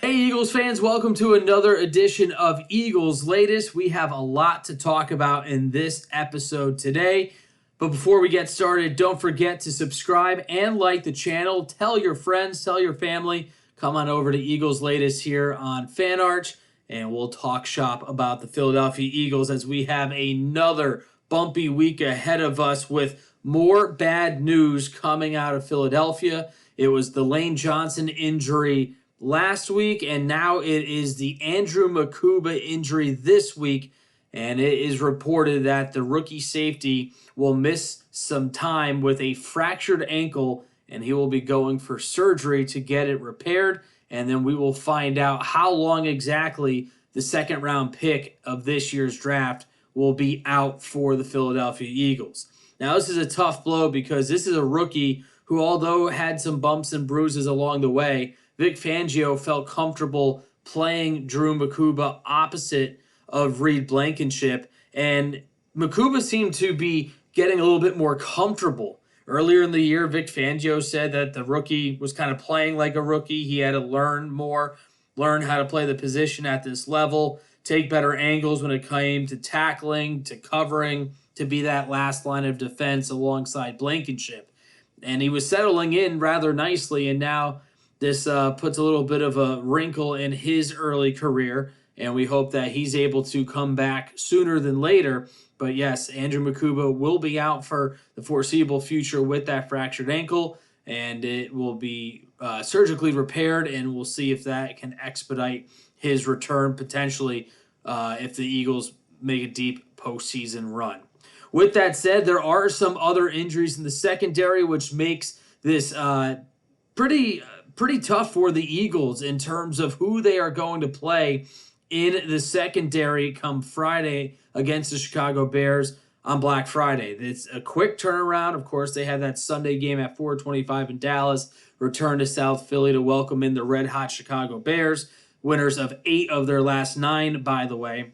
Hey, Eagles fans, welcome to another edition of Eagles Latest. We have a lot to talk about in this episode today. But before we get started, don't forget to subscribe and like the channel. Tell your friends, tell your family. Come on over to Eagles Latest here on FanArch, and we'll talk shop about the Philadelphia Eagles as we have another bumpy week ahead of us with more bad news coming out of Philadelphia. It was the Lane Johnson injury last week, and now it is the Andrew Mukuba injury this week, and it is reported that the rookie safety will miss some time with a fractured ankle, and he will be going for surgery to get it repaired, and then we will find out how long exactly the second-round pick of this year's draft will be out for the Philadelphia Eagles. Now, this is a tough blow because this is a rookie who, although had some bumps and bruises along the way, Vic Fangio felt comfortable playing Drew Mukuba opposite of Reed Blankenship, and Mukuba seemed to be getting a little bit more comfortable. Earlier in the year, Vic Fangio said that the rookie was kind of playing like a rookie. He had to learn more, learn how to play the position at this level, take better angles when it came to tackling, to covering, to be that last line of defense alongside Blankenship. And he was settling in rather nicely, and now this puts a little bit of a wrinkle in his early career, and we hope that he's able to come back sooner than later. But yes, Andrew Mukuba will be out for the foreseeable future with that fractured ankle, and it will be surgically repaired, and we'll see if that can expedite his return potentially if the Eagles make a deep postseason run. With that said, there are some other injuries in the secondary, which makes this pretty tough for the Eagles in terms of who they are going to play in the secondary come Friday against the Chicago Bears on Black Friday. It's a quick turnaround. Of course, they have that Sunday game at 4:25 in Dallas, return to South Philly to welcome in the red-hot Chicago Bears, winners of 8 of their last 9, by the way,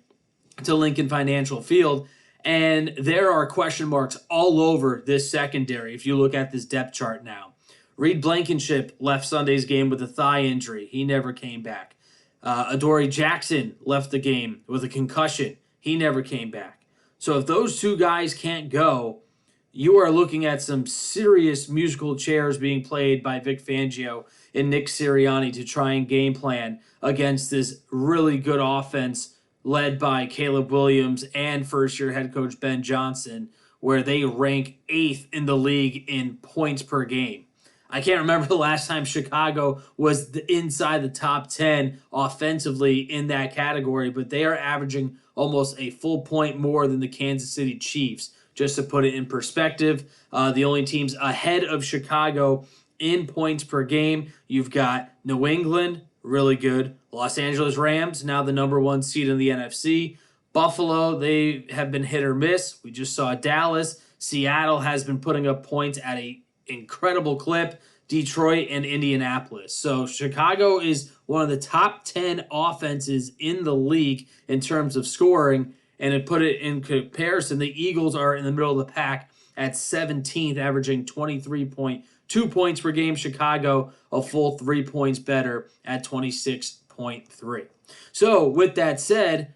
to Lincoln Financial Field. And there are question marks all over this secondary if you look at this depth chart now. Reed Blankenship left Sunday's game with a thigh injury. He never came back. Adoree Jackson left the game with a concussion. He never came back. So if those two guys can't go, you are looking at some serious musical chairs being played by Vic Fangio and Nick Sirianni to try and game plan against this really good offense led by Caleb Williams and first-year head coach Ben Johnson, where they rank 8th in the league in points per game. I can't remember the last time Chicago was inside the top 10 offensively in that category, but they are averaging almost a full point more than the Kansas City Chiefs. Just to put it in perspective, the only teams ahead of Chicago in points per game, you've got New England, really good. Los Angeles Rams, now the number 1 seed in the NFC. Buffalo, they have been hit or miss. We just saw Dallas. Seattle has been putting up points at a incredible clip. Detroit and Indianapolis. So Chicago is one of the top 10 offenses in the league in terms of scoring. And to put it in comparison, the Eagles are in the middle of the pack at 17th, averaging 23.2 points per game. Chicago, a full 3 points better at 26.3. So with that said,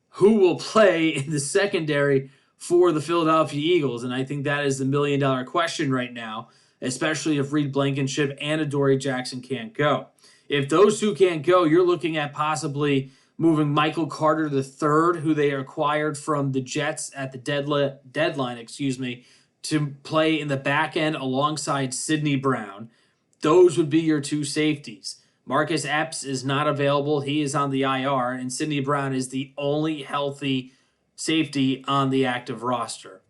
who will play in the secondary for the Philadelphia Eagles? And I think that is the million-dollar question right now, especially if Reed Blankenship and Adoree Jackson can't go. If those two can't go, you're looking at possibly moving Michael Carter III, who they acquired from the Jets at the deadline, to play in the back end alongside Sidney Brown. Those would be your two safeties. Marcus Epps is not available. He is on the IR, and Sidney Brown is the only healthy safety on the active roster.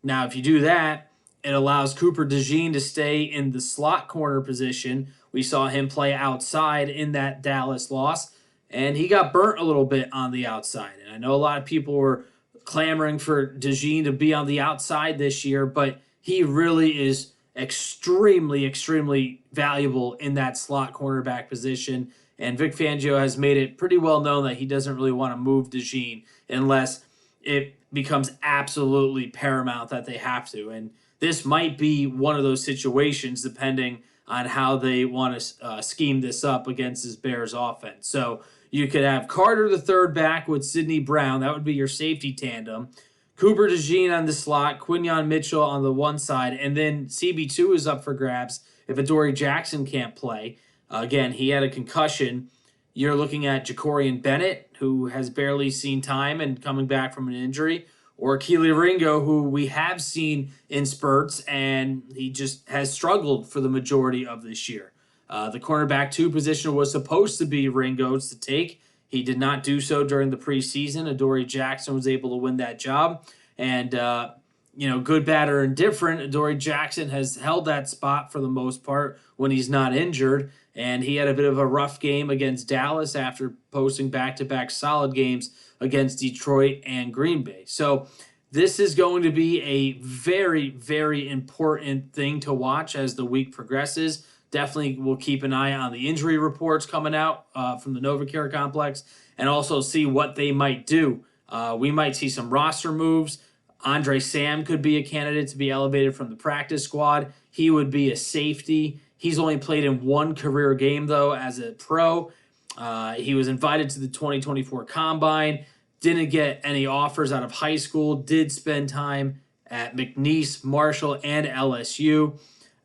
Now, if you do that, it allows Cooper DeJean to stay in the slot corner position. We saw him play outside in that Dallas loss, and he got burnt a little bit on the outside. And I know a lot of people were clamoring for DeJean to be on the outside this year, but he really is extremely, extremely valuable in that slot cornerback position. And Vic Fangio has made it pretty well known that he doesn't really want to move DeJean unless it becomes absolutely paramount that they have to. And this might be one of those situations, depending on how they want to scheme this up against this Bears offense. So you could have Carter, the third back, with Sidney Brown. That would be your safety tandem. Cooper DeJean on the slot, Quinyon Mitchell on the one side, and then CB2 is up for grabs if Adoree Jackson can't play. Again, he had a concussion. You're looking at Jacorian Bennett, who has barely seen time and coming back from an injury, or Keely Ringo, who we have seen in spurts, and he just has struggled for the majority of this year. The cornerback 2 position was supposed to be Ringo's to take. He did not do so during the preseason. Adoree Jackson was able to win that job. And, good, bad, or indifferent, Adoree Jackson has held that spot for the most part when he's not injured. And he had a bit of a rough game against Dallas after posting back-to-back solid games against Detroit and Green Bay. So this is going to be a very, very important thing to watch as the week progresses. Definitely we'll keep an eye on the injury reports coming out from the NovaCare complex and also see what they might do. We might see some roster moves. Andre Sam could be a candidate to be elevated from the practice squad. He would be a safety. He's only played in one career game, though, as a pro. He was invited to the 2024 Combine, didn't get any offers out of high school, did spend time at McNeese, Marshall, and LSU.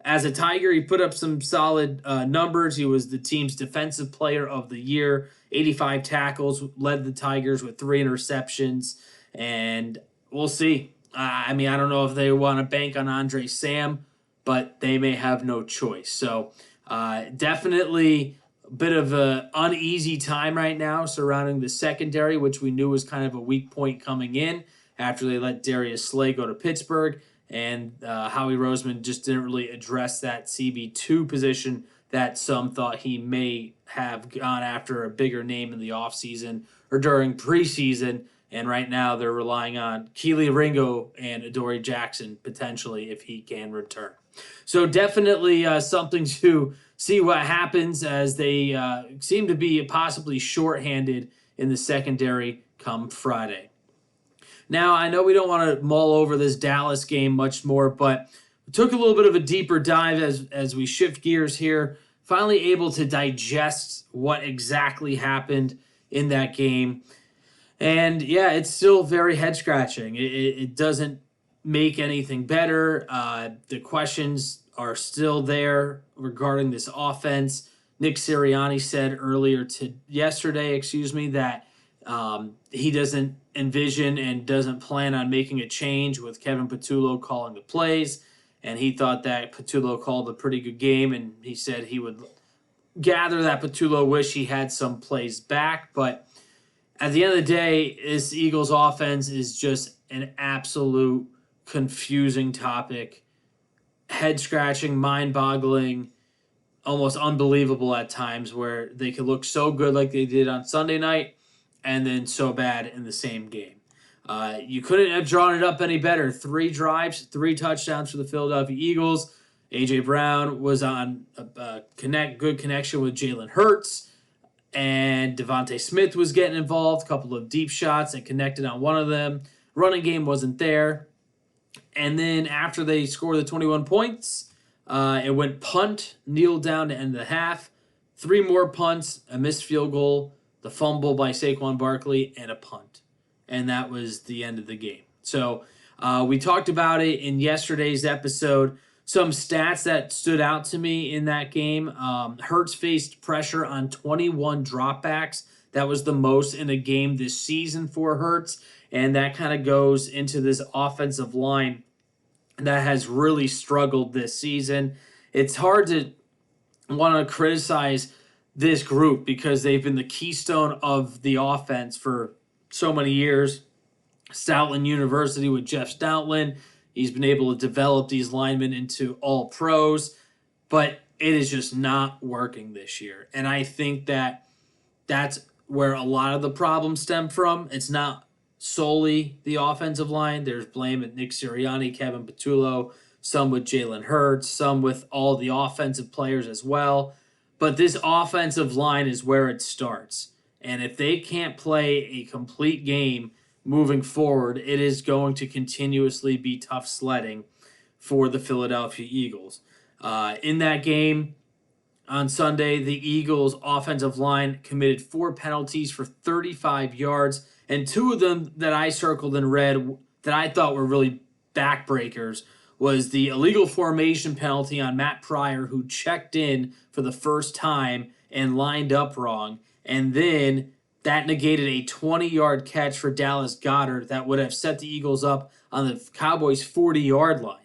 As a Tiger, he put up some solid numbers. He was the team's defensive player of the year, 85 tackles, led the Tigers with 3 interceptions, and we'll see. I don't know if they want to bank on Andre Sam, but they may have no choice. So definitely a bit of an uneasy time right now surrounding the secondary, which we knew was kind of a weak point coming in after they let Darius Slay go to Pittsburgh. And Howie Roseman just didn't really address that CB2 position that some thought he may have gone after a bigger name in the offseason or during preseason. And right now they're relying on Keely Ringo and Adoree Jackson potentially if he can return. So definitely something to see what happens as they seem to be possibly shorthanded in the secondary come Friday. Now, I know we don't want to mull over this Dallas game much more, but we took a little bit of a deeper dive as we shift gears here, finally able to digest what exactly happened in that game. And, yeah, it's still very head-scratching. It doesn't make anything better. The questions are still there regarding this offense. Nick Sirianni said yesterday, that he doesn't envision and doesn't plan on making a change with Kevin Patullo calling the plays. And he thought that Patullo called a pretty good game, and he said he would gather that Patullo wish he had some plays back. But at the end of the day, this Eagles offense is just an absolute confusing topic, head-scratching, mind-boggling, almost unbelievable at times, where they could look so good like they did on Sunday night and then so bad in the same game. You couldn't have drawn it up any better. 3 drives, 3 touchdowns for the Philadelphia Eagles. A.J. Brown was on a good connection with Jalen Hurts, and Devontae Smith was getting involved. A couple of deep shots and connected on one of them. Running game wasn't there. And then after they scored the 21 points, it went punt, kneel down to end the half. 3 more punts, a missed field goal, the fumble by Saquon Barkley, and a punt. And that was the end of the game. So we talked about it in yesterday's episode. Some stats that stood out to me in that game. Hurts faced pressure on 21 dropbacks. That was the most in a game this season for Hurts. And that kind of goes into this offensive line that has really struggled this season. It's hard to want to criticize this group because they've been the keystone of the offense for so many years. Stoutland University with Jeff Stoutland. He's been able to develop these linemen into all pros, but it is just not working this year. And I think that that's where a lot of the problems stem from. It's not solely the offensive line. There's blame at Nick Sirianni, Kevin Patullo, some with Jalen Hurts, some with all the offensive players as well. But this offensive line is where it starts. And if they can't play a complete game moving forward, it is going to continuously be tough sledding for the Philadelphia Eagles. In that game on Sunday, the Eagles' offensive line committed 4 penalties for 35 yards, and 2 of them that I circled in red that I thought were really backbreakers was the illegal formation penalty on Matt Pryor, who checked in for the first time and lined up wrong, and then that negated a 20-yard catch for Dallas Goedert that would have set the Eagles up on the Cowboys' 40-yard line.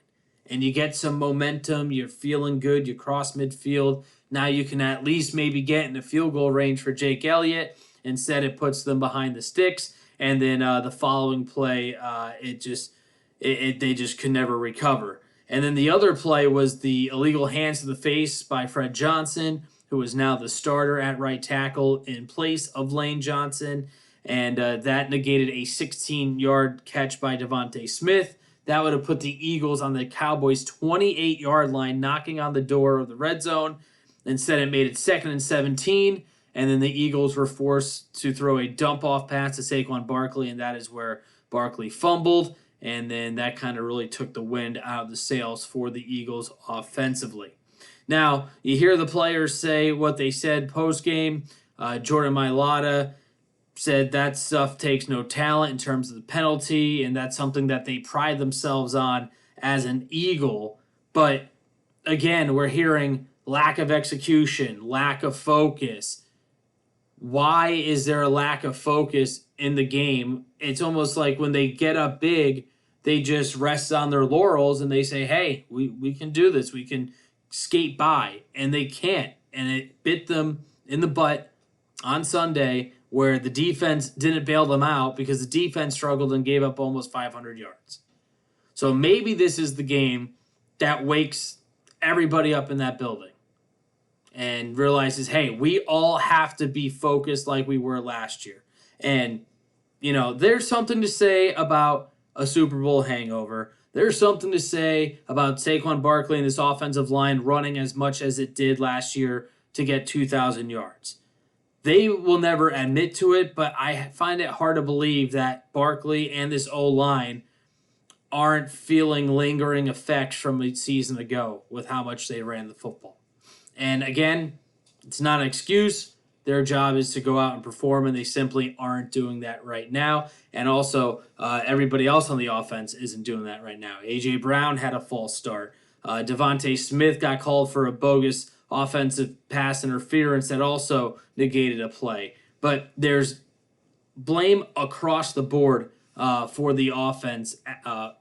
And you get some momentum, you're feeling good, you cross midfield. Now you can at least maybe get in the field goal range for Jake Elliott. Instead, it puts them behind the sticks. And then the following play, they just could never recover. And then the other play was the illegal hands to the face by Fred Johnson, who is now the starter at right tackle in place of Lane Johnson. And that negated a 16-yard catch by Devontae Smith. That would have put the Eagles on the Cowboys' 28-yard line, knocking on the door of the red zone. Instead, it made it 2nd and 17, and then the Eagles were forced to throw a dump-off pass to Saquon Barkley, and that is where Barkley fumbled, and then that kind of really took the wind out of the sails for the Eagles offensively. Now, you hear the players say what they said post-game. Jordan Mailata said that stuff takes no talent in terms of the penalty, and that's something that they pride themselves on as an Eagle. But again, we're hearing lack of execution, lack of focus. Why is there a lack of focus in the game? It's almost like when they get up big, they just rest on their laurels and they say, hey, we can do this. We can skate by. And they can't. And it bit them in the butt on Sunday, where the defense didn't bail them out because the defense struggled and gave up almost 500 yards. So maybe this is the game that wakes everybody up in that building and realizes, hey, we all have to be focused like we were last year. And, there's something to say about a Super Bowl hangover. There's something to say about Saquon Barkley and this offensive line running as much as it did last year to get 2,000 yards. They will never admit to it, but I find it hard to believe that Barkley and this O-line aren't feeling lingering effects from a season ago with how much they ran the football. And again, it's not an excuse. Their job is to go out and perform, and they simply aren't doing that right now. And also, everybody else on the offense isn't doing that right now. A.J. Brown had a false start. Devontae Smith got called for a bogus offensive pass interference that also negated a play. But there's blame across the board for the offense,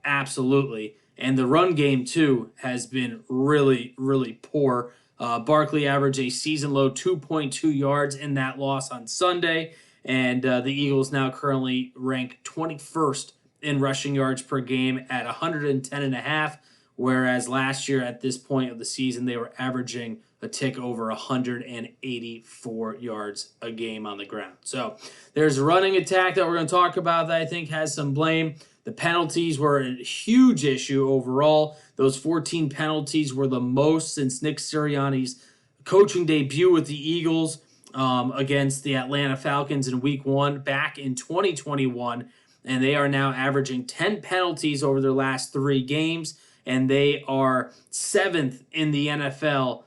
absolutely. And the run game, too, has been really, really poor. Barkley averaged a season-low 2.2 yards in that loss on Sunday, and the Eagles now currently rank 21st in rushing yards per game at 110.5, whereas last year at this point of the season, they were averaging a tick over 184 yards a game on the ground. So there's a running attack that we're going to talk about that I think has some blame. The penalties were a huge issue overall. Those 14 penalties were the most since Nick Sirianni's coaching debut with the Eagles against the Atlanta Falcons in Week 1 back in 2021. And they are now averaging 10 penalties over their last 3 games. And they are 7th in the NFL,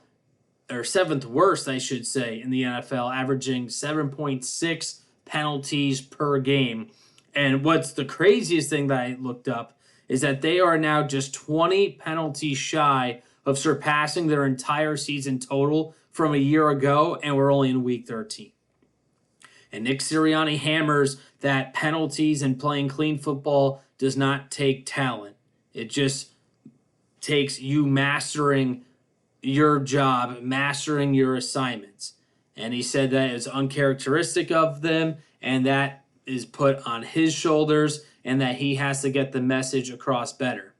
or 7th worst, I should say, in the NFL, averaging 7.6 penalties per game. And what's the craziest thing that I looked up is that they are now just 20 penalties shy of surpassing their entire season total from a year ago, and we're only in Week 13. And Nick Sirianni hammers that penalties and playing clean football does not take talent. It just takes you mastering your job, mastering your assignments. And he said that it's uncharacteristic of them, and that is put on his shoulders, and that he has to get the message across better.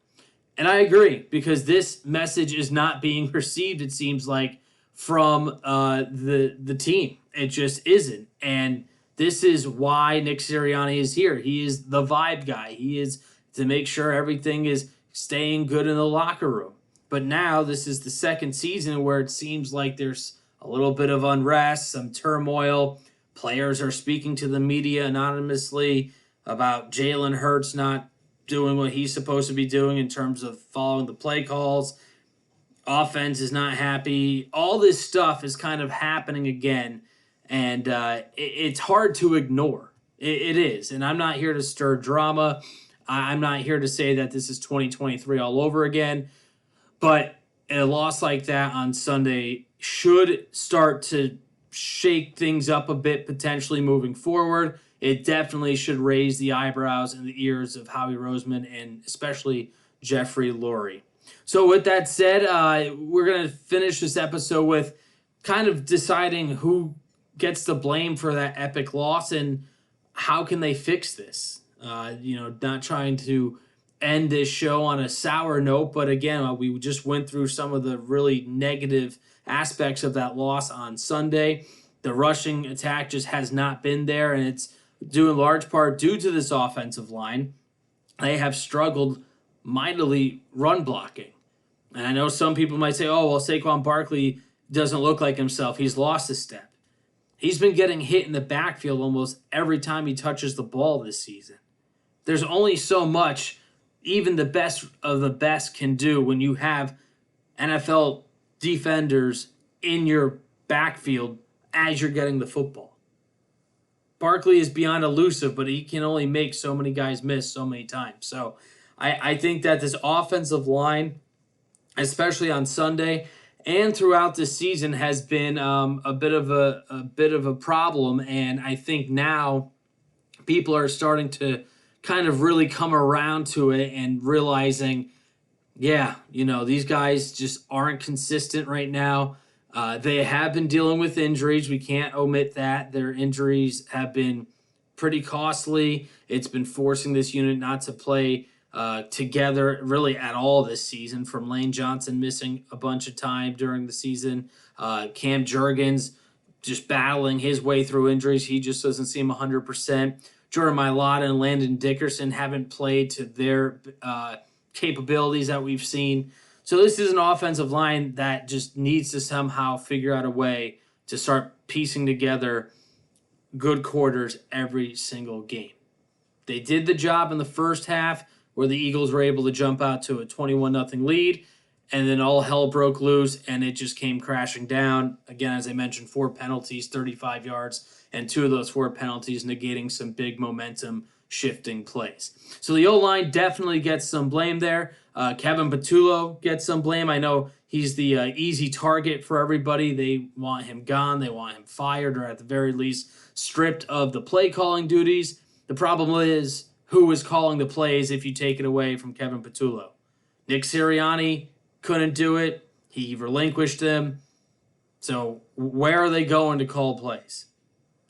And I agree, because this message is not being received, it seems like, from the team. It just isn't. And this is why Nick Sirianni is here. He is the vibe guy. He is to make sure everything is staying good in the locker room. But now this is the second season where it seems like there's a little bit of unrest, some turmoil. Players are speaking to the media anonymously about Jalen Hurts not doing what he's supposed to be doing in terms of following the play calls. Offense is not happy. All this stuff is kind of happening again, and it's hard to ignore. It is, and I'm not here to stir drama. I'm not here to say that this is 2023 all over again, but a loss like that on Sunday should start to shake things up a bit potentially moving forward. It definitely should raise the eyebrows and the ears of Howie Roseman and especially Jeffrey Lurie. So with that said, we're going to finish this episode with kind of deciding who gets the blame for that epic loss and how can they fix this. Not trying to end this show on a sour note, but again, we just went through some of the really negative aspects of that loss on Sunday. The rushing attack just has not been there, and it's due in large part due to this offensive line. They have struggled mightily run blocking. And I know some people might say, oh, well, Saquon Barkley doesn't look like himself. He's lost a step. He's been getting hit in the backfield almost every time he touches the ball this season. There's only so much even the best of the best can do when you have NFL defenders in your backfield as you're getting the football. Barkley is beyond elusive, but he can only make so many guys miss so many times. So I think that this offensive line, especially on Sunday and throughout the season, has been a bit of a problem. And I think now people are starting to kind of really come around to it and realizing, these guys just aren't consistent right now. They have been dealing with injuries. We can't omit that. Their injuries have been pretty costly. It's been forcing this unit not to play together really at all this season, from Lane Johnson missing a bunch of time during the season. Cam Jurgens just battling his way through injuries. He just doesn't seem 100%. Jordan Mailata and Landon Dickerson haven't played to their capabilities that we've seen. So this is an offensive line that just needs to somehow figure out a way to start piecing together good quarters every single game. They did the job in the first half where the Eagles were able to jump out to a 21-0 lead, and then all hell broke loose, and it just came crashing down. Again, as I mentioned, 4 penalties, 35 yards, and 2 of those 4 penalties negating some big momentum-shifting plays. So the O-line definitely gets some blame there. Kevin Patullo gets some blame. I know he's the easy target for everybody. They want him gone. They want him fired, or at the very least stripped of the play-calling duties. The problem is who is calling the plays if you take it away from Kevin Patullo. Nick Sirianni couldn't do it. He relinquished them. So where are they going to call plays?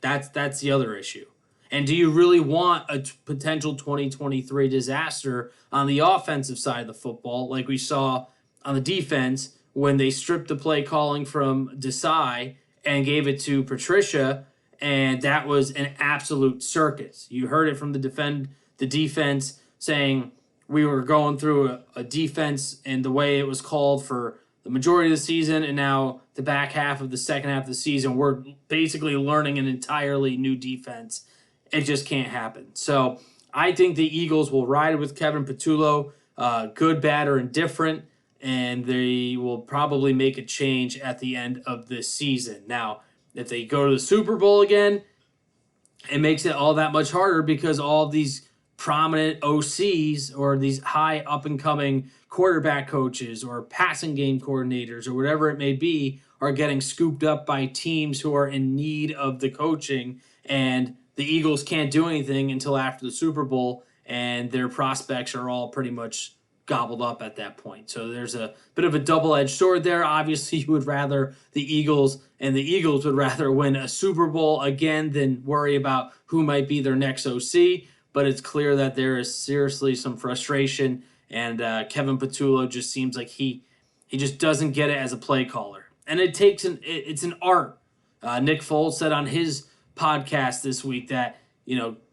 That's the other issue. And do you really want a potential 2023 disaster on the offensive side of the football, like we saw on the defense when they stripped the play calling from Desai and gave it to Patricia, and that was an absolute circus. You heard it from the defense saying we were going through a defense and the way it was called for the majority of the season, and now the back half of the second half of the season, we're basically learning an entirely new defense. It just can't happen. So I think the Eagles will ride with Kevin Patullo, good, bad, or indifferent, and they will probably make a change at the end of this season. Now, if they go to the Super Bowl again, it makes it all that much harder because all these prominent OCs or these high up-and-coming quarterback coaches or passing game coordinators or whatever it may be are getting scooped up by teams who are in need of the coaching, and the Eagles can't do anything until after the Super Bowl, and their prospects are all pretty much gobbled up at that point. So there's a bit of a double-edged sword there. Obviously, you would rather the Eagles would rather win a Super Bowl again than worry about who might be their next OC, but it's clear that there is seriously some frustration, and Kevin Patullo just seems like he just doesn't get it as a play caller. And it's an art. Nick Foles said on his podcast this week that,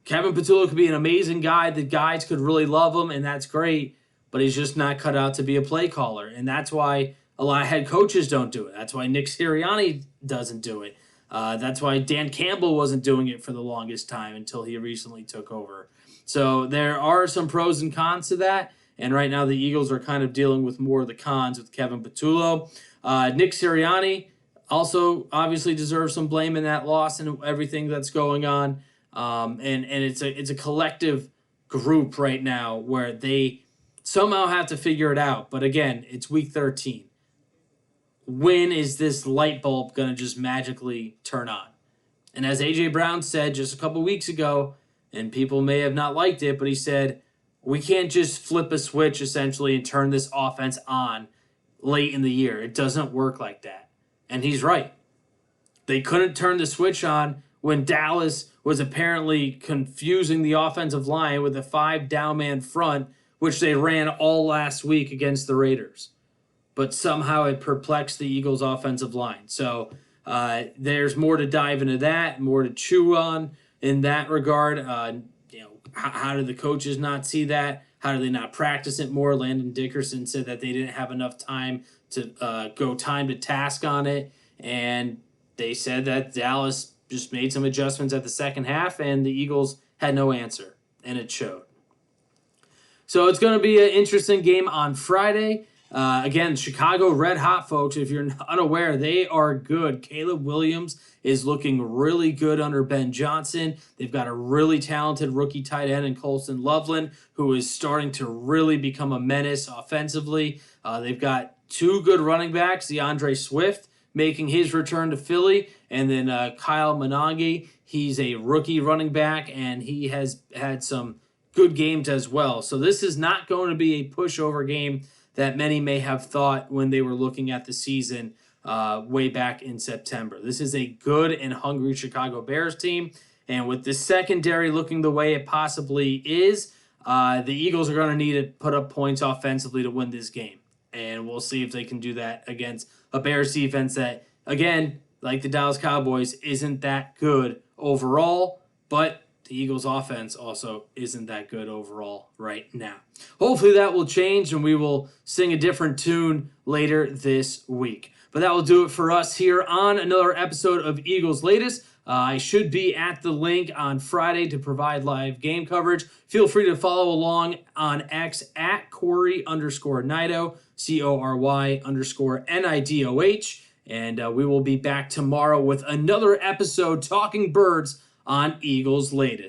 Kevin Patullo could be an amazing guy. The guys could really love him, and that's great, but he's just not cut out to be a play caller. And that's why a lot of head coaches don't do it. That's why Nick Sirianni doesn't do it. That's why Dan Campbell wasn't doing it for the longest time until he recently took over. So there are some pros and cons to that, And right now the Eagles are kind of dealing with more of the cons with Kevin Patullo. Nick Sirianni also obviously deserves some blame in that loss and everything that's going on. And it's a collective group right now where they somehow have to figure it out. But again, it's week 13. When is this light bulb going to just magically turn on? And as A.J. Brown said just a couple weeks ago, and people may have not liked it, but he said, we can't just flip a switch essentially and turn this offense on late in the year. It doesn't work like that. And he's right. They couldn't turn the switch on when Dallas was apparently confusing the offensive line with a 5-down man front, which they ran all last week against the Raiders. But somehow it perplexed the Eagles' offensive line. So there's more to dive into that, more to chew on in that regard. How did the coaches not see that? How did they not practice it more? Landon Dickerson said that they didn't have enough time to go time to task on it. And they said that Dallas just made some adjustments at the second half, and the Eagles had no answer, and it showed. So it's going to be an interesting game on Friday. Again, Chicago red hot, folks. If you're unaware, they are good. Caleb Williams is looking really good under Ben Johnson. They've got a really talented rookie tight end in Colston Loveland, who is starting to really become a menace offensively. They've got two good running backs, DeAndre Swift making his return to Philly, and then Kyle Monangi. He's a rookie running back, and he has had some good games as well. So this is not going to be a pushover game that many may have thought when they were looking at the season way back in September. This is a good and hungry Chicago Bears team, and with the secondary looking the way it possibly is, the Eagles are going to need to put up points offensively to win this game, and we'll see if they can do that against a Bears defense that, again, like the Dallas Cowboys, isn't that good overall, but the Eagles' offense also isn't that good overall right now. Hopefully that will change and we will sing a different tune later this week. But that will do it for us here on another episode of Eagles Latest. I should be at the link on Friday to provide live game coverage. Feel free to follow along on X at Cory_Nidoh, CORY_NIDOH. And we will be back tomorrow with another episode talking birds on Eagles Latest.